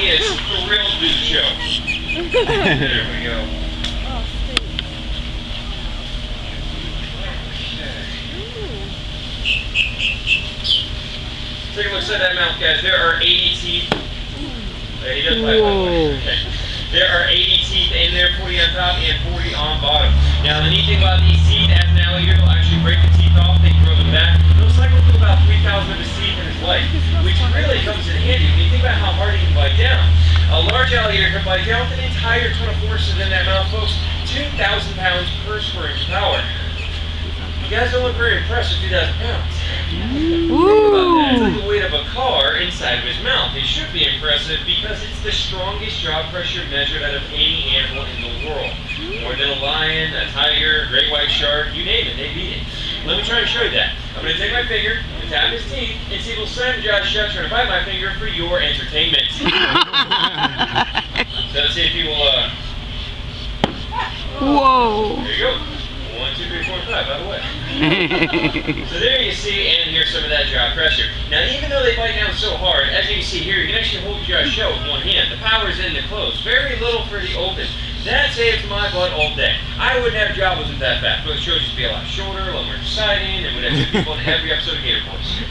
he is thrilled to do the show. There we go. Take a look at that mouth, guys. There are 80 teeth. He does bite, okay. There are 80 teeth in there, 40 on top and 40 on bottom. Now, the neat thing about these teeth, as an alligator, they'll actually break the teeth off. They grow them back. They'll cycle through about 3,000 of his teeth in his life, which really comes in handy when you think about how hard he can bite down. A large alligator can bite down with an entire ton of forces in that mouth, folks. 2,000 pounds per square inch of power. You guys don't look very impressive, 2,000 pounds. It's like the weight of a car inside of his mouth. It should be impressive because it's the strongest jaw pressure measured out of any animal in the world. More than a lion, a tiger, a great white shark, you name it, they beat it. Let me try and show you that. I'm going to take my finger and tap his teeth and see if he'll slam his jaw shut, trying to bite my finger for your entertainment. So let's see if he will, Whoa! There you go. 1, 2, 3, 4, 5, by the way. So there you see and hear some of that jaw pressure. Now, even though they bite down so hard, as you can see here, you can actually hold your jaw shut with one hand. The power is in the closed. Very little for the open. That saves my butt all day. I wouldn't have a job wasn't that fast, but the show would be a lot shorter, a lot more exciting, and we'd have two people in every episode of Gator Boys.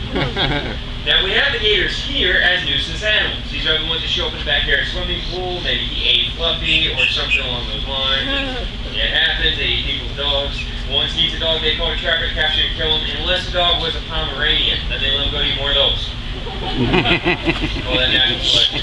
Now, we have the gators here as nuisance animals. These are the ones that show up in the backyard swimming pool. Maybe he ate Fluffy or something along those lines. It happens. They eat people's dogs. Once he eats a dog, they call a trapper to capture and kill him. Unless the dog was a Pomeranian, then they let him go to eat more of those. Well, that natural selection.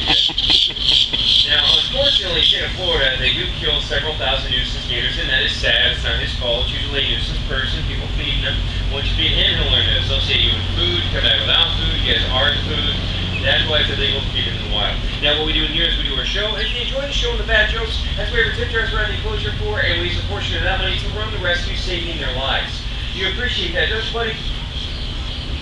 Now, unfortunately, in Florida, they do kill several thousand nuisance gators, and that is sad. It's not his fault. It's usually a nuisance person, people feeding them. Once you feed him, he'll learn to associate you with food, come back without food, you guys are the food. That's why it's illegal to feed them in the wild. Now, what we do in here is we do our show, and if you enjoy the show and the bad jokes, that's what we have a tip jars around the enclosure for, and we use a portion of that money to run the rescue, saving their lives. You appreciate that, don't you, buddy?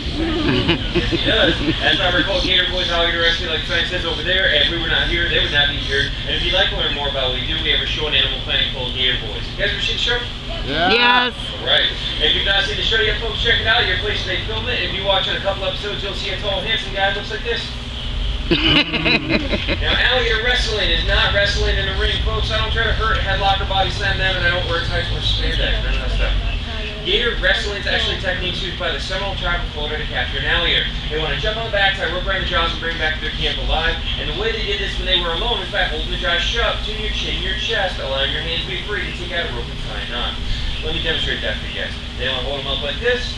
Yes, he does. That's why we're called Gator Boys Alligator Rescue, like the sign says over there. And if we were not here, they would not be here. And if you'd like to learn more about what we do, we have a show on Animal Planet called Gator Boys. You guys ever seen the show? Yeah. Yes. Alright. If you've not seen the show yet, folks, check it out. Your place they film it. If you watch on a couple episodes, you'll see a tall, handsome guy that looks like this. Now, alligator wrestling is not wrestling in the ring, folks. I don't try to hurt, headlock, or body slam them, and I don't wear tights or spandex. None of that stuff. Gator wrestling is actually techniques used by the Seminole tribe of Florida to capture an alligator. They want to jump on the back, tie rope around the jaws, and bring back to their camp alive. And the way they did this when they were alone is by holding the jaws shut between your chin and your chest, allowing your hands to be free to take out a rope and tie a knot. Let me demonstrate that for you guys. They want to hold them up like this.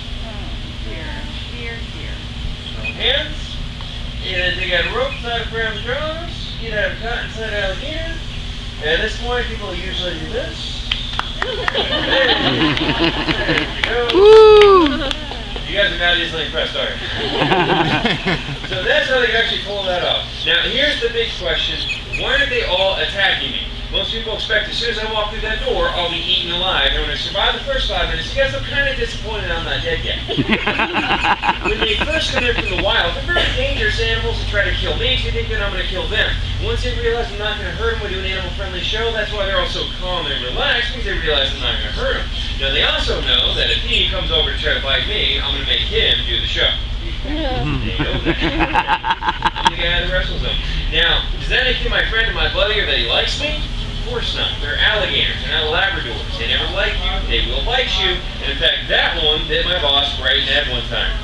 Here. Hands. You then take out a rope, tie it around the jaws. You have a cotton inside alligator. At this point, people usually do this. There you go. You guys are not easily impressed, are you? So that's how they actually pull that off. Now, here's the big question. Why are they all attacking me? Most people expect as soon as I walk through that door, I'll be eaten alive. And when I survive the first 5 minutes, you guys are kind of disappointed I'm not dead yet. When they first come in from the wild, they're very dangerous animals to try to kill me, so they think that I'm going to kill them. Once they realize I'm not going to hurt them, we do an animal-friendly show. That's why they're all so calm and relaxed, because they realize I'm not going to hurt them. Now, they also know that if he comes over to try to bite me, I'm going to make him do the show. They know that. I'm the guy that wrestles them. Now, does that make him my friend and my buddy, or that he likes me? Of course not. They're alligators. They're not Labradors. They never like you. They will bite you. And in fact, that one bit my boss right in the head one time.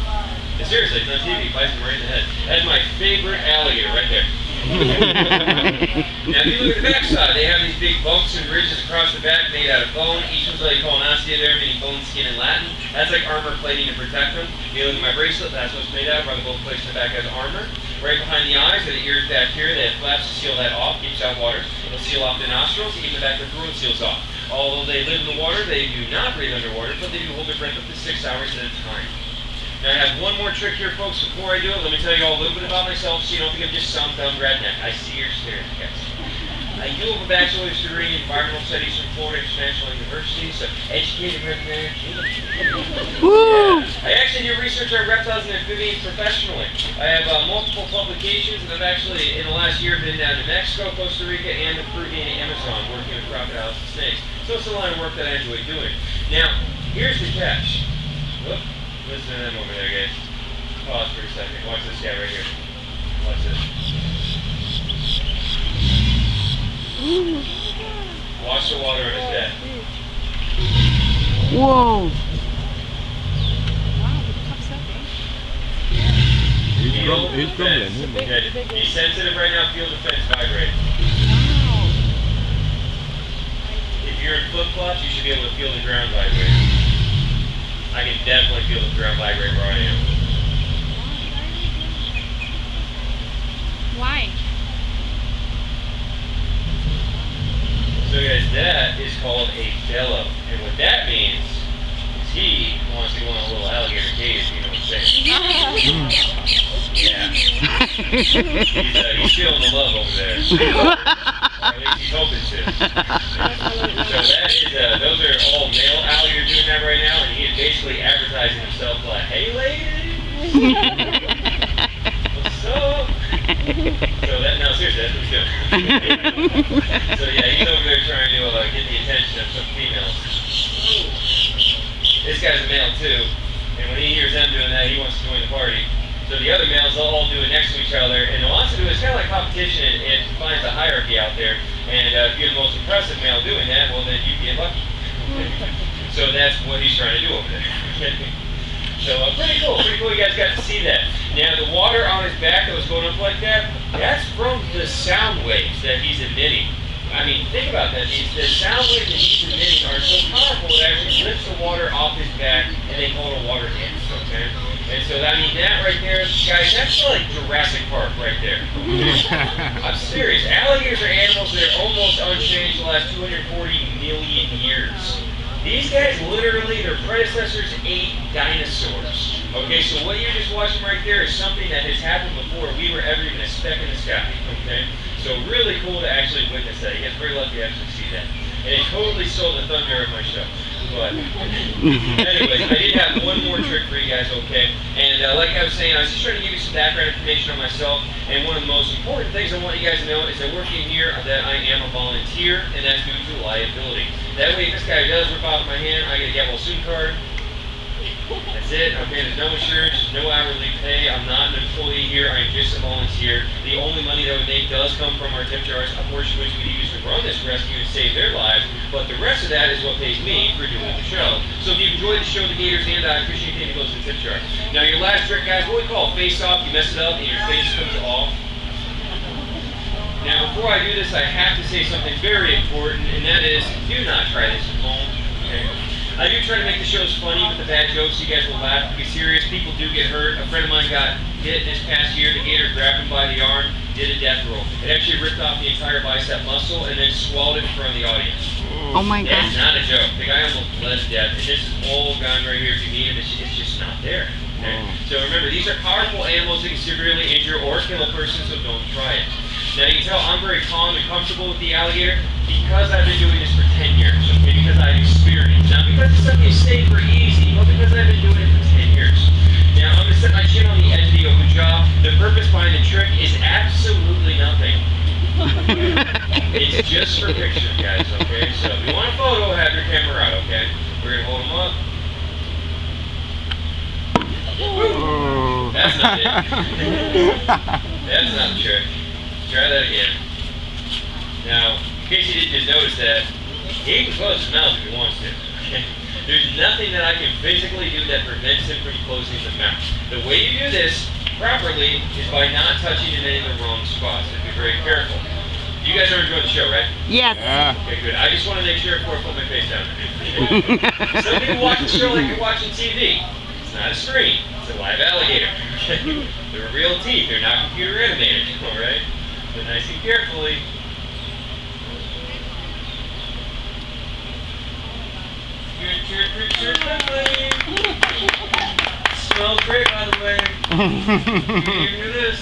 And seriously, it's on TV. Bites him right in the head. That's my favorite alligator right there. Now, if you look at the back side, they have these big bumps and ridges across the back made out of bone. Each one's what they call an osteoderm, meaning bone, skin in Latin. That's like armor plating to protect them. If you look at my bracelet, that's what it's made out of. Rather both placed in the back as armor. Right behind the eyes are the ears back here. They have flaps to seal that off, keeps out water. It'll seal off the nostrils, to keep the back of the throat seals off. Although they live in the water, they do not breathe underwater, but they do hold their breath up to 6 hours at a time. Now, I have one more trick here, folks. Before I do it, let me tell you all a little bit about myself so you don't think I'm just some dumb redneck. I see you're staring, guys. I do have a bachelor's degree in environmental studies from Florida International University, so educated redneck. Yeah. I actually do research on reptiles and amphibians professionally. I have multiple publications, and I've actually, in the last year, been down to Mexico, Costa Rica, and the Peruvian Amazon working with crocodiles and snakes. So it's a line of work that I enjoy doing. Now, here's the catch. Whoop. Listen to them over there, guys. Pause for a second. Watch this guy right here. Watch this. Watch the water on his back. Whoa. He's grumbling. He's sensitive right now. Feel the fence vibrate. If you're in flip-flops, you should be able to feel the ground vibrate. I can definitely feel the ground vibrate where I am. Why? So guys, that is called a bellow. And what that means is he wants to go on a little alligator cave, if you know what I'm saying. Yeah. He's feeling the love over there. Or at least he's hoping to. So that is, those are all male alligators doing that right now, and he is basically advertising himself like, hey ladies! What's up? So that, no, seriously, that's what he's doing. So yeah, he's over there trying to get the attention of some females. This guy's a male too, and when he hears them doing that, he wants to join the party. So the other males, they'll all do it next to each other, and wants to do it's kind of like competition. It finds a hierarchy out there, and if you're the most impressive male doing that, well then you get lucky. So that's what he's trying to do over there. So pretty cool you guys got to see that. Now the water on his back that was going up like that, that's from the sound waves that he's emitting. I mean, think about that. The sound waves that he's emitting are so powerful it actually lifts the water off his back, and they call it a water dance, okay? And so, I mean, that right there, guys, that's like Jurassic Park right there. I'm serious. Alligators are animals that are almost unchanged the last 240 million years. These guys, literally, their predecessors ate dinosaurs. Okay, so what you're just watching right there is something that has happened before we were ever even a speck in the sky. Okay, so really cool to actually witness that. You guys are very lucky to actually see that. And it totally stole the thunder of my show. But anyways, I did have one more trick for you guys, okay? And like I was saying, I was just trying to give you some background information on myself. And one of the most important things I want you guys to know is that working here, that I am a volunteer, and that's due to liability. That way, if this guy does rip off my hand, I get a get well soon card. That's it. Okay, there's no insurance, there's no hourly pay. I'm not an employee here. I'm just a volunteer. The only money that we make does come from our tip jars, a portion which we use to run this rescue and save their lives. But the rest of that is what pays me for doing the show. So if you enjoyed the show, the Gators, and I appreciate it, it goes to the tip jar. Now, your last trick, guys, what we call face off. You mess it up and your face comes off. Now, before I do this, I have to say something very important, and that is, do not try this at home. Okay? I do try to make the shows funny with the bad jokes. You guys will laugh. Be serious. People do get hurt. A friend of mine got hit this past year. The gator grabbed him by the arm, did a death roll. It actually ripped off the entire bicep muscle and then swallowed it in front of the audience. Oh my God. That's not a joke. The guy almost bled to death. And this is all gone right here. If you need him, it's just not there. Okay? So remember, these are powerful animals that can severely injure or kill a person, so don't try it. Now you can tell I'm very calm and comfortable with the alligator because I've been doing this for 10 years, okay? Because I've experienced. Not because it's something safe or easy, but because I've been doing it for 10 years. Now I'm going to set my chin on the edge of the open jaw. The purpose behind the trick is absolutely nothing. It's just for picture, guys, okay? So if you want a photo, have your camera out, okay? We're going to hold them up. That's not it. That's not the trick. Try that again. Now, in case you didn't just notice that, he can close his mouth if he wants to. There's nothing that I can physically do that prevents him from closing the mouth. The way you do this properly is by not touching him in the wrong spots. So be very careful. You guys are enjoying the show, right? Yes. Okay, good. I just want to make sure before I put my face down. Some people watch the show like you're watching TV. It's not a screen. It's a live alligator. They're real teeth. They're not computer animated. All right? So nice and carefully. Smells great, by the way. You hear this?